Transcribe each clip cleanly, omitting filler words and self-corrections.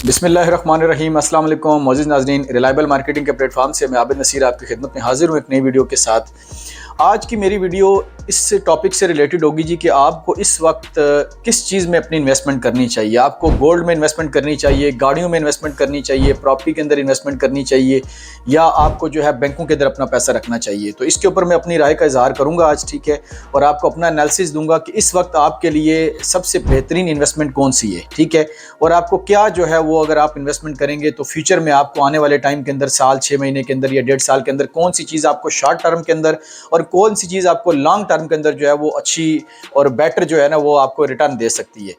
बिस्मिल्लाहिर्रहमानिर्रहीम, अस्सलाम वालेकुम मोअज़्ज़िज़ नाज़रीन। रिलायबल मार्केटिंग के प्लेटफॉर्म से मैं आबिद नसीर आपकी खिदमत में हाजिर हूँ एक नई वीडियो के साथ। आज की मेरी वीडियो इस टॉपिक से रिलेटेड होगी जी कि आपको इस वक्त किस चीज़ में अपनी इन्वेस्टमेंट करनी चाहिए। आपको गोल्ड में इन्वेस्टमेंट करनी चाहिए, गाड़ियों में इन्वेस्टमेंट करनी चाहिए, प्रॉपर्टी के अंदर इन्वेस्टमेंट करनी चाहिए, या आपको जो है बैंकों के अंदर अपना पैसा रखना चाहिए। तो इसके ऊपर मैं अपनी राय का इजहार करूँगा आज, ठीक है, और आपको अपना एनालिसिस दूंगा कि इस वक्त आपके लिए सबसे बेहतरीन इन्वेस्टमेंट कौन सी है, ठीक है, और आपको क्या जो है वो अगर आप इन्वेस्टमेंट करेंगे तो फ्यूचर में आपको आने वाले टाइम के अंदर साल 6 महीने के अंदर या 1.5 साल के अंदर कौन सी चीज़ आपको शॉर्ट टर्म के अंदर और कौन सी चीज़ आपको लॉन्ग टर्म के अंदर जो है वो अच्छी और बेटर जो है ना वो आपको रिटर्न दे सकती है।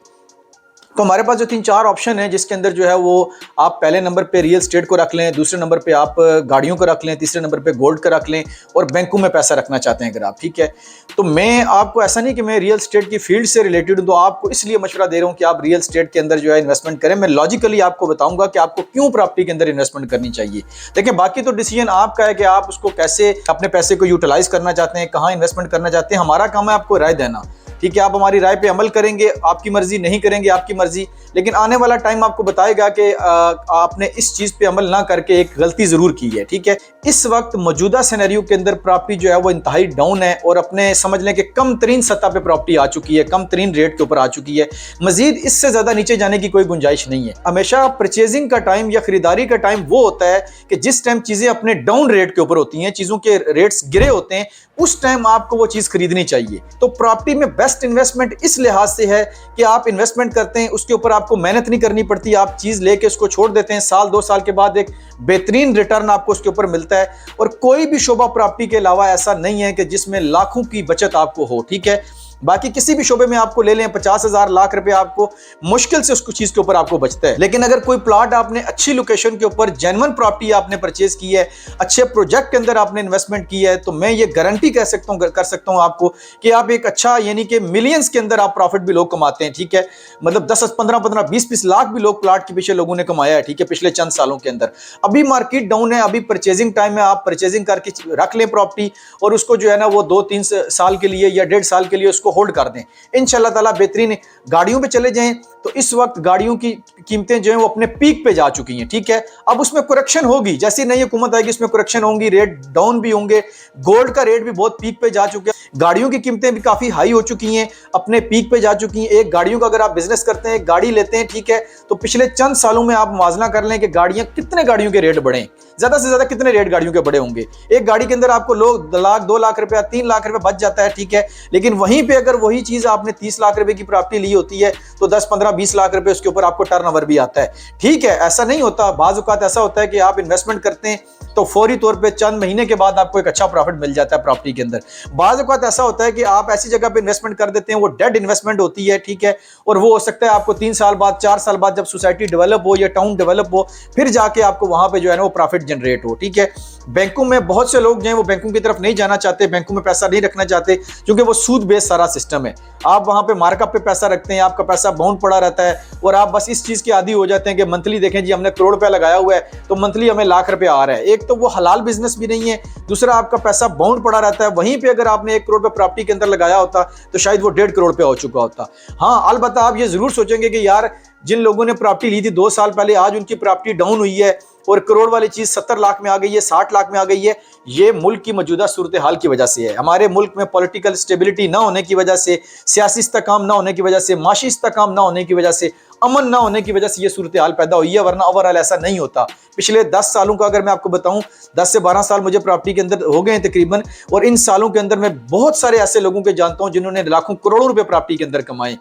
तो हमारे पास जो 3-4 ऑप्शन है जिसके अंदर जो है वो आप पहले नंबर पे रियल एस्टेट को रख लें, दूसरे नंबर पे आप गाड़ियों को रख लें, तीसरे नंबर पे गोल्ड का रख लें और बैंकों में पैसा रखना चाहते हैं अगर आप, ठीक है। तो मैं आपको ऐसा नहीं कि मैं रियल एस्टेट की फील्ड से रिलेटेड हूँ तो आपको इसलिए मशवरा दे रहा हूँ कि आप रियल एस्टेट के अंदर जो है इन्वेस्टमेंट करें। मैं लॉजिकली आपको बताऊंगा कि आपको क्यों प्रॉपर्टी के अंदर इन्वेस्टमेंट करनी चाहिए। देखिए, बाकी तो डिसीजन आपका है कि आप उसको कैसे अपने पैसे को यूटिलाइज करना चाहते हैं, कहाँ इन्वेस्टमेंट करना चाहते हैं। हमारा काम है आपको राय देना, ठीक है। आप हमारी राय पे अमल करेंगे, आपकी मर्जी, नहीं करेंगे आपकी मर्जी, लेकिन आने वाला टाइम आपको बताएगा कि आपने इस चीज पे अमल ना करके एक गलती जरूर की है, ठीक है। इस वक्त मौजूदा सिनेरियो के अंदर प्रॉपर्टी जो है वो इंतहाई डाउन है और अपने समझ लें कि कम तरीन सतह पे प्रॉपर्टी आ चुकी है, कम तरीन रेट के ऊपर आ चुकी है। मजीद इससे ज्यादा नीचे जाने की कोई गुंजाइश नहीं है। हमेशा परचेजिंग का टाइम या खरीदारी का टाइम वो होता है कि जिस टाइम चीजें अपने डाउन रेट के ऊपर होती हैं, चीजों के रेट्स गिरे होते हैं, उस टाइम आपको वो चीज खरीदनी चाहिए। तो प्रॉपर्टी में बेस्ट इन्वेस्टमेंट इस लिहाज से है कि आप इन्वेस्टमेंट करते हैं, उसके ऊपर आपको मेहनत नहीं करनी पड़ती, आप चीज लेके उसको छोड़ देते हैं, साल 2 साल के बाद एक बेहतरीन रिटर्न आपको उसके ऊपर मिलता है। और कोई भी शोबा प्रॉपर्टी के अलावा ऐसा नहीं है कि जिसमें लाखों की बचत आपको हो, ठीक है। बाकी किसी भी शोबे में आपको ले लें 50,000 लाख रुपए आपको मुश्किल से उसको चीज के ऊपर आपको बचता है। लेकिन अगर कोई प्लॉट आपने अच्छी लोकेशन के ऊपर जेन्युइन प्रॉपर्टी आपने परचेज की है, अच्छे प्रोजेक्ट के अंदर आपने इन्वेस्टमेंट की है, तो मैं ये गारंटी कर सकता हूं आपको कि आप एक अच्छा यानी कि मिलियंस के अंदर आप प्रॉफिट भी लोग कमाते हैं, ठीक है। मतलब 10, 15, 20 लाख भी लोग प्लॉट के पीछे लोगों ने कमाया है, ठीक है, पिछले चंद सालों के अंदर। अभी मार्केट डाउन है, अभी परचेजिंग टाइम है, आप परचेजिंग करके रख लें प्रॉपर्टी और उसको जो है ना वो 2-3 साल के लिए या 1.5 साल के लिए होल्ड कर दें। इंशाल्लाह ताला बेहतरीन। गाड़ियों पे चले जाएं तो इस वक्त गाड़ियों की कीमतें जो हैं वो अपने पीक पे जा चुकी हैं, ठीक है। अब उसमें करेक्शन होगी, जैसी नई हुकूमत आएगी इसमें करेक्शन होंगी, रेट डाउन भी होंगे। गोल्ड का रेट भी बहुत पीक पे जा चुका है, गाड़ियों की कीमतें भी काफी हाई हो चुकी हैं, अपने पीक पे जा चुकी हैं। एक गाड़ियों का अगर आप बिजनेस करते हैं, गाड़ी लेते हैं, ठीक है, तो पिछले चंद सालों में आप मुआवजा कर लें कि कितने गाड़ियों के रेट बढ़े, ज्यादा से ज्यादा कितने रेट गाड़ियों के बड़े होंगे। एक गाड़ी के अंदर आपको लोग 1 लाख 2 लाख रुपया 3 लाख रुपया बच जाता है, ठीक है। लेकिन वहीं पे अगर वही चीज आपने 30 लाख रुपए की प्रॉपर्टी ली होती है तो 10, 15, 20 लाख रुपए उसके ऊपर आपको टर्नओवर भी आता है, ठीक है। ऐसा नहीं होता, बाज़ औक़ात ऐसा होता है कि आप इन्वेस्टमेंट करते हैं तो फौरी तौर पे चंद महीने के बाद आपको एक अच्छा प्रॉफिट मिल जाता है प्रॉपर्टी के अंदर। बाज़ औक़ात ऐसा होता है कि आप ऐसी जगह पे इन्वेस्टमेंट कर देते हैं, वो डेड इन्वेस्टमेंट होती है, ठीक है, और वो हो सकता है आपको 3 साल बाद 4 साल बाद जब सोसाइटी डेवलप हो या टाउन डेवलप हो फिर जाके आपको वहां पे जो है ना वो प्रॉफिट जनरेट हो, ठीक है। बैंकों में बहुत से लोग जो हैं वो बैंकों की तरफ नहीं जाना चाहते, बैंकों में पैसा नहीं रखना चाहते क्योंकि वो सूद बेस्ड सारा सिस्टम है। आप वहां पे मार्कअप पे पैसा रखते हैं, आपका पैसा बाउंड पड़ा रहता है और आप बस इस चीज के आदी हो जाते हैं कि मंथली देखें जी हमने करोड़ रुपया लगाया हुआ है तो मंथली हमें लाख रुपया आ रहा है। एक तो वो हलाल बिजनेस भी नहीं है, दूसरा आपका पैसा बाउंड पड़ा रहता है। वहीं पे अगर आपने 1 करोड़ रुपया प्रॉपर्टी के अंदर लगाया होता तो शायद वो 1.5 करोड़ रुपया हो चुका होता। हाँ, अलबत्ता आप ये जरूर सोचेंगे कि यार जिन लोगों ने प्रॉपर्टी ली थी 2 साल पहले, आज उनकी प्रॉपर्टी डाउन हुई है और करोड़ वाली चीज 70 लाख में आ गई है, 60 लाख में आ गई है। ये मुल्क की मौजूदा सूरत हाल की वजह से है। हमारे मुल्क में पॉलिटिकल स्टेबिलिटी ना होने की वजह से, सियासी इस्तेकाम ना होने की वजह से, माशी इस्तेकाम ना होने की वजह से, अमन ना होने की वजह से ये सूरत हाल पैदा हुई है, वरना ओवरऑल ऐसा नहीं होता। पिछले 10 सालों का अगर मैं आपको बताऊं, 10 से 12 साल मुझे प्रॉपर्टी के अंदर हो गए हैं तकरीबन, और इन सालों के अंदर मैं बहुत सारे ऐसे लोगों के जानता हूं जिन्होंने लाखों करोड़ों रुपए प्रॉपर्टी के अंदर कमाए।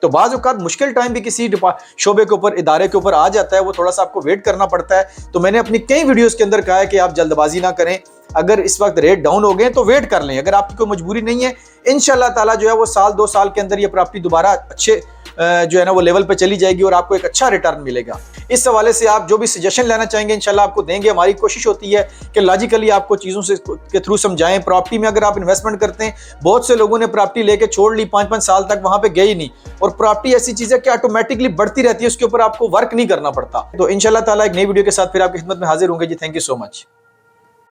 तो बाज़ औक़ात मुश्किल टाइम भी किसी शोबे के ऊपर, इदारे के ऊपर आ जाता है, वो थोड़ा सा आपको वेट करना पड़ता है। तो मैंने अपनी कई वीडियोस के अंदर कहा है कि आप जल्दबाजी ना करें, अगर इस वक्त रेट डाउन हो गए तो वेट कर लें। अगर आपकी कोई मजबूरी नहीं है, इंशाल्लाह ताला जो है वो साल 2 साल के अंदर ये प्रॉपर्टी दोबारा अच्छे जो है ना वो लेवल पे चली जाएगी और आपको एक अच्छा रिटर्न मिलेगा। इस हवाले से आप जो भी सजेशन लेना चाहेंगे इंशाल्लाह आपको देंगे। हमारी कोशिश होती है कि लॉजिकली आपको चीज़ों से के थ्रू समझाएं। प्रॉपर्टी में अगर आप इन्वेस्टमेंट करते हैं, बहुत से लोगों ने प्रॉपर्टी लेके छोड़ ली, 5-5 साल तक वहां पे गए ही नहीं, और प्रॉपर्टी ऐसी चीज़ है कि ऑटोमेटिकली बढ़ती रहती है, उसके ऊपर आपको वर्क नहीं करना पड़ता। तो इंशाल्लाह ताला एक नई वीडियो के साथ फिर आपकी खिदमत में हाजिर होंगे जी। Thank you so much.